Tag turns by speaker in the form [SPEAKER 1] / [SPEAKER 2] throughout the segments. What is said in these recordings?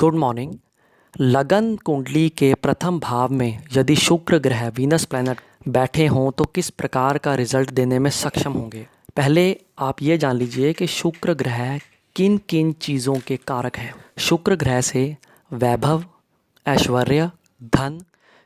[SPEAKER 1] Good morning. लगन कुंडली के प्रथम भाव में यदि शुक्र ग्रह वीनस प्लैनेट बैठे हों तो किस प्रकार का रिजल्ट देने में सक्षम होंगे। पहले आप ये जान लीजिए कि शुक्र ग्रह किन किन चीज़ों के कारक हैं। शुक्र ग्रह से वैभव, ऐश्वर्य, धन,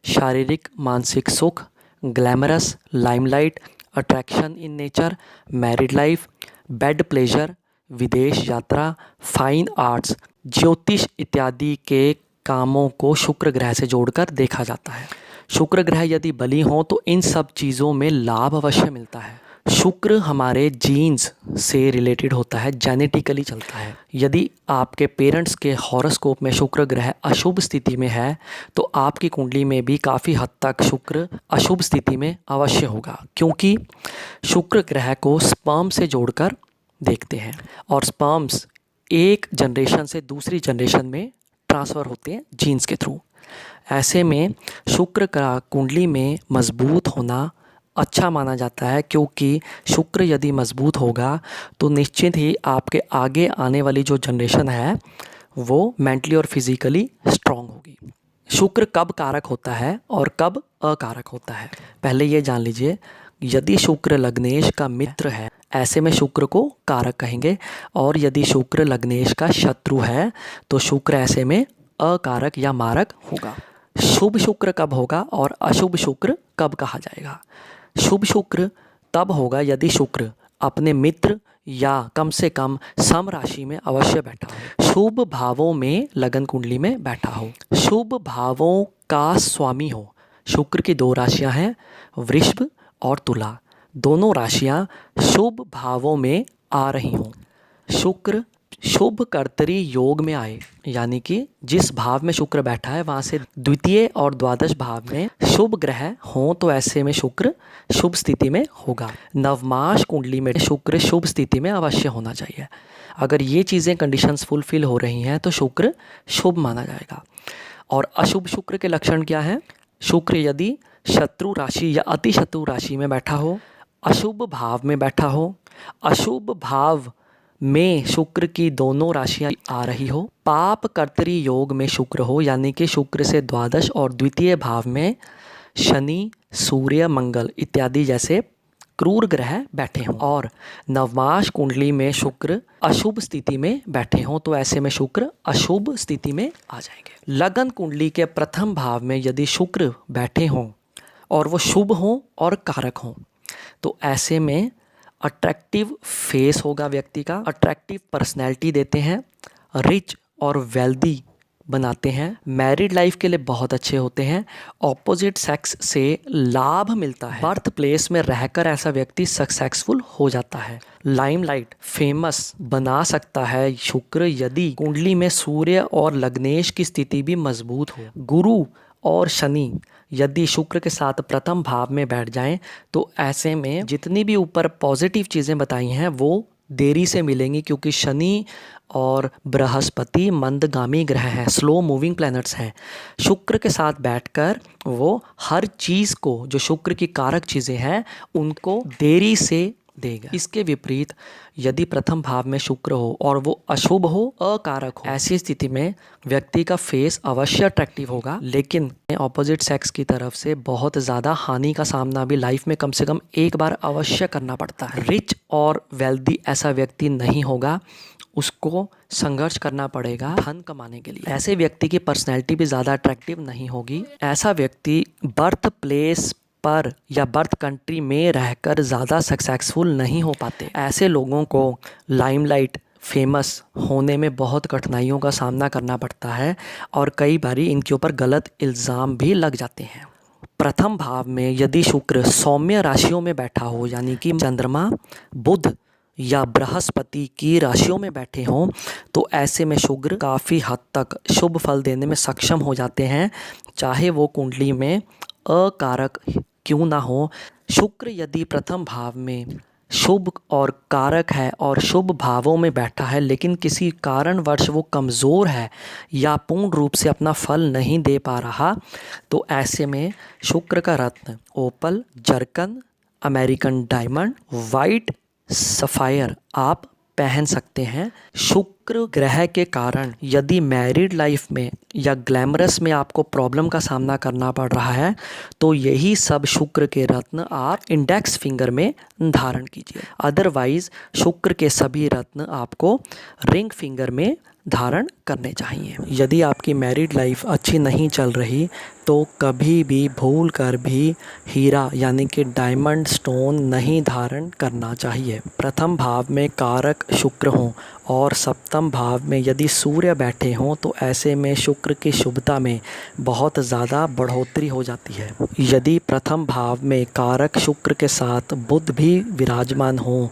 [SPEAKER 1] शारीरिक मानसिक सुख, glamorous, limelight, attraction in nature, married life, bed pleasure, विदेश यात्रा, फाइन आर्ट्स, ज्योतिष इत्यादि के कामों को शुक्र ग्रह से जोड़कर देखा जाता है। शुक्र ग्रह यदि बली हों तो इन सब चीज़ों में लाभ अवश्य मिलता है। शुक्र हमारे जीन्स से रिलेटेड होता है, जेनेटिकली चलता है। यदि आपके पेरेंट्स के हॉरोस्कोप में शुक्र ग्रह अशुभ स्थिति में है तो आपकी कुंडली में भी काफ़ी हद तक शुक्र अशुभ स्थिति में अवश्य होगा, क्योंकि शुक्र ग्रह को स्पर्म से जोड़कर देखते हैं और स्पर्म्स एक जनरेशन से दूसरी जनरेशन में ट्रांसफ़र होते हैं जीन्स के थ्रू। ऐसे में शुक्र का कुंडली में मजबूत होना अच्छा माना जाता है, क्योंकि शुक्र यदि मजबूत होगा तो निश्चित ही आपके आगे आने वाली जो जनरेशन है वो मेंटली और फिज़िकली स्ट्रॉन्ग होगी। शुक्र कब कारक होता है और कब अकारक होता है, पहले ये जान लीजिए। यदि शुक्र लग्नेश का मित्र है ऐसे में शुक्र को कारक कहेंगे, और यदि शुक्र लग्नेश का शत्रु है तो शुक्र ऐसे में अकारक या मारक होगा। शुभ शुक्र कब होगा और अशुभ शुक्र कब कहा जाएगा। शुभ शुक्र तब होगा यदि शुक्र अपने मित्र या कम से कम सम राशि में अवश्य बैठा हो, शुभ भावों में लगन कुंडली में बैठा हो, शुभ भावों का स्वामी हो। शुक्र की दो राशियां हैं, वृषभ और तुला। दोनों राशियां शुभ भावों में आ रही हों। शुक्र शुभ कर्तरी योग में आए, यानी कि जिस भाव में शुक्र बैठा है वहाँ से द्वितीय और द्वादश भाव में शुभ ग्रह हों तो ऐसे में शुक्र शुभ स्थिति में होगा। नवमास कुंडली में शुक्र शुभ स्थिति में अवश्य होना चाहिए। अगर ये चीज़ें कंडीशंस फुलफिल हो रही हैं तो शुक्र शुभ माना जाएगा। और अशुभ शुक्र के लक्षण क्या हैं। शुक्र यदि शत्रु राशि या अति शत्रु राशि में बैठा हो, अशुभ भाव में बैठा हो, अशुभ भाव में शुक्र की दोनों राशियां आ रही हो, पाप कर्तरी योग में शुक्र हो, यानी कि शुक्र से द्वादश और द्वितीय भाव में शनि, सूर्य, मंगल इत्यादि जैसे क्रूर ग्रह बैठे हों, और नवमास कुंडली में शुक्र अशुभ स्थिति में बैठे हों तो ऐसे में शुक्र अशुभ स्थिति में आ जाएंगे। लगन कुंडली के प्रथम भाव में यदि शुक्र बैठे हों और वो शुभ हों और कारक हों तो ऐसे में अट्रैक्टिव फेस होगा व्यक्ति का, अट्रैक्टिव पर्सनैलिटी देते हैं, रिच और वेल्दी बनाते हैं, मैरिड लाइफ के लिए बहुत अच्छे होते हैं, ऑपोजिट सेक्स से लाभ मिलता है, बर्थ प्लेस में रहकर ऐसा व्यक्ति सक्सेसफुल हो जाता है, लाइमलाइट फेमस बना सकता है शुक्र यदि कुंडली में सूर्य और लग्नेश की स्थिति भी मजबूत हो। गुरु और शनि यदि शुक्र के साथ प्रथम भाव में बैठ जाएं तो ऐसे में जितनी भी ऊपर पॉजिटिव चीज़ें बताई हैं वो देरी से मिलेंगी, क्योंकि शनि और बृहस्पति मंदगामी ग्रह हैं, स्लो मूविंग प्लैनेट्स हैं। शुक्र के साथ बैठकर वो हर चीज़ को, जो शुक्र की कारक चीज़ें हैं, उनको देरी से देगा। इसके विपरीत यदि प्रथम भाव में शुक्र हो और वो अशुभ हो, अकारक हो, ऐसी स्थिति में व्यक्ति का फेस अवश्य अट्रैक्टिव होगा, लेकिन ऑपोजिट सेक्स की तरफ से बहुत ज़्यादा हानि का सामना भी लाइफ में कम से कम एक बार अवश्य करना पड़ता है। रिच और वेल्दी ऐसा व्यक्ति नहीं होगा, उसको संघर्ष करना पड़ेगा धन कमाने के लिए। ऐसे व्यक्ति की पर्सनैलिटी भी ज़्यादा अट्रैक्टिव नहीं होगी। ऐसा व्यक्ति बर्थ प्लेस पर या बर्थ कंट्री में रहकर ज़्यादा सक्सेसफुल नहीं हो पाते। ऐसे लोगों को लाइमलाइट फेमस होने में बहुत कठिनाइयों का सामना करना पड़ता है और कई बारी इनके ऊपर गलत इल्ज़ाम भी लग जाते हैं। प्रथम भाव में यदि शुक्र सौम्य राशियों में बैठा हो, यानी कि चंद्रमा, बुध या बृहस्पति की राशियों में बैठे हों तो ऐसे में शुक्र काफ़ी हद तक शुभ फल देने में सक्षम हो जाते हैं, चाहे वो कुंडली में अकारक क्यों ना हो। शुक्र यदि प्रथम भाव में शुभ और कारक है और शुभ भावों में बैठा है, लेकिन किसी कारणवश वो कमज़ोर है या पूर्ण रूप से अपना फल नहीं दे पा रहा, तो ऐसे में शुक्र का रत्न opal, zircon, American diamond, white sapphire आप पहन सकते हैं। शुक्र ग्रह के कारण यदि मैरिड लाइफ में या ग्लैमरस में आपको प्रॉब्लम का सामना करना पड़ रहा है तो यही सब शुक्र के रत्न आप इंडेक्स फिंगर में धारण कीजिए। अदरवाइज शुक्र के सभी रत्न आपको रिंग फिंगर में धारण करने चाहिए। यदि आपकी मैरिड लाइफ अच्छी नहीं चल रही तो कभी भी भूल कर भी हीरा यानी कि डायमंड स्टोन नहीं धारण करना चाहिए। प्रथम भाव में कारक शुक्र हों और सप्तम भाव में यदि सूर्य बैठे हों तो ऐसे में शुक्र की शुभता में बहुत ज़्यादा बढ़ोतरी हो जाती है। यदि प्रथम भाव में कारक शुक्र के साथ बुध भी विराजमान हों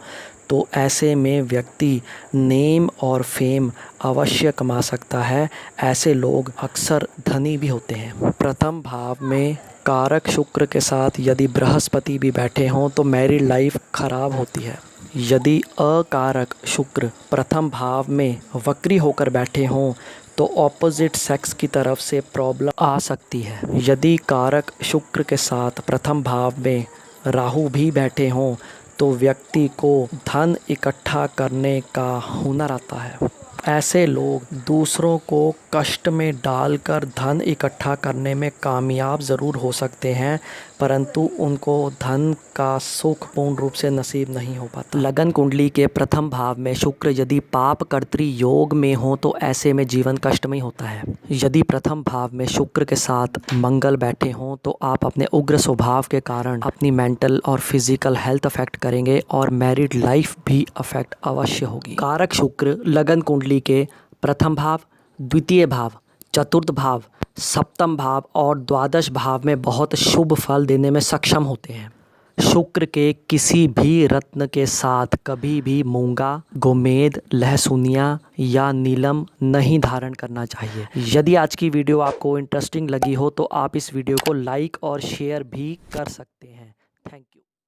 [SPEAKER 1] तो ऐसे में व्यक्ति नेम और फेम अवश्य कमा सकता है। ऐसे लोग अक्सर धनी भी होते हैं। प्रथम भाव में कारक शुक्र के साथ यदि बृहस्पति भी बैठे हों तो मैरिड लाइफ खराब होती है। यदि अकारक शुक्र प्रथम भाव में वक्री होकर बैठे हों तो ऑपोजिट सेक्स की तरफ से प्रॉब्लम आ सकती है। यदि कारक शुक्र के साथ प्रथम भाव में राहु भी बैठे हों तो व्यक्ति को धन इकट्ठा करने का हुनर आता है। ऐसे लोग दूसरों को कष्ट में डालकर धन इकट्ठा करने में कामयाब ज़रूर हो सकते हैं, परंतु उनको धन का सुख पूर्ण रूप से नसीब नहीं हो पाता। लगन कुंडली के प्रथम भाव में शुक्र यदि पाप कर्तृ योग में हो तो ऐसे में जीवन कष्टमय होता है। यदि प्रथम भाव में शुक्र के साथ मंगल बैठे हों तो आप अपने उग्र स्वभाव के कारण अपनी मेंटल और फिजिकल हेल्थ अफेक्ट करेंगे और मैरिड लाइफ भी अफेक्ट अवश्य होगी। कारक शुक्र लगन कुंडली के प्रथम भाव, द्वितीय भाव, चतुर्थ भाव, सप्तम भाव और द्वादश भाव में बहुत शुभ फल देने में सक्षम होते हैं। शुक्र के किसी भी रत्न के साथ कभी भी मूंगा, गोमेद, लहसुनिया या नीलम नहीं धारण करना चाहिए। यदि आज की वीडियो आपको इंटरेस्टिंग लगी हो तो आप इस वीडियो को लाइक और शेयर भी कर सकते हैं। Thank you.